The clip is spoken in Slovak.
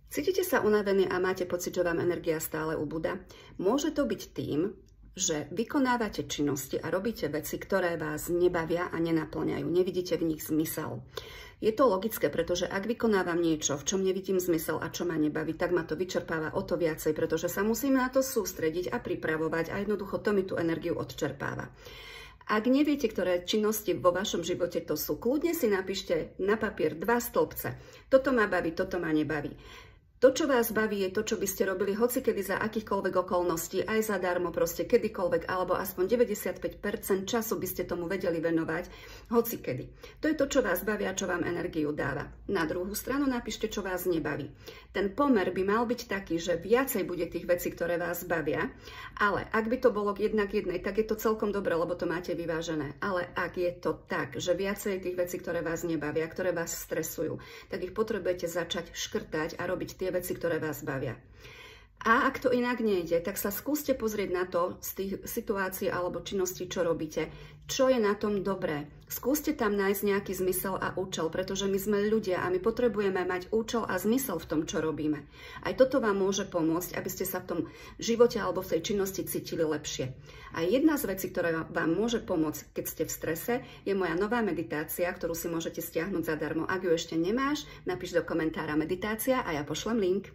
Cítite sa unavení a máte pocit, že vám energia stále ubúda? Môže to byť tým, že vykonávate činnosti a robíte veci, ktoré vás nebavia a nenaplňajú. Nevidíte v nich zmysel. Je to logické, pretože ak vykonávam niečo, v čom nevidím zmysel a čo ma nebaví, tak ma to vyčerpáva o to viacej, pretože sa musím na to sústrediť a pripravovať a jednoducho to mi tú energiu odčerpáva. Ak neviete, ktoré činnosti vo vašom živote to sú, kľudne si napíšte na papier 2 stĺpce. Toto ma baví, toto ma nebaví. To, čo vás baví, je to, čo by ste robili hocikedy za akýchkoľvek okolností, aj zadarmo, proste kedykoľvek, alebo aspoň 95% času by ste tomu vedeli venovať hocikedy. To je to, čo vás baví a čo vám energiu dáva. Na druhú stranu napíšte, čo vás nebaví. Ten pomer by mal byť taký, že viacej bude tých vecí, ktoré vás bavia, ale ak by to bolo jednak jednej, tak je to celkom dobré, lebo to máte vyvážené. Ale ak je to tak, že viacej tých vecí, ktoré vás nebavia, ktoré vás stresujú, tak ich potrebujete začať škrtať a robiť tie veci, ktoré vás bavia. A ak to inak nejde, tak sa skúste pozrieť na to z tých situácií alebo činností, čo robíte, čo je na tom dobré. Skúste tam nájsť nejaký zmysel a účel, pretože my sme ľudia a my potrebujeme mať účel a zmysel v tom, čo robíme. Aj toto vám môže pomôcť, aby ste sa v tom živote alebo v tej činnosti cítili lepšie. A jedna z vecí, ktorá vám môže pomôcť, keď ste v strese, je moja nová meditácia, ktorú si môžete stiahnuť zadarmo. Ak ju ešte nemáš, napíš do komentára meditácia a ja pošlem link.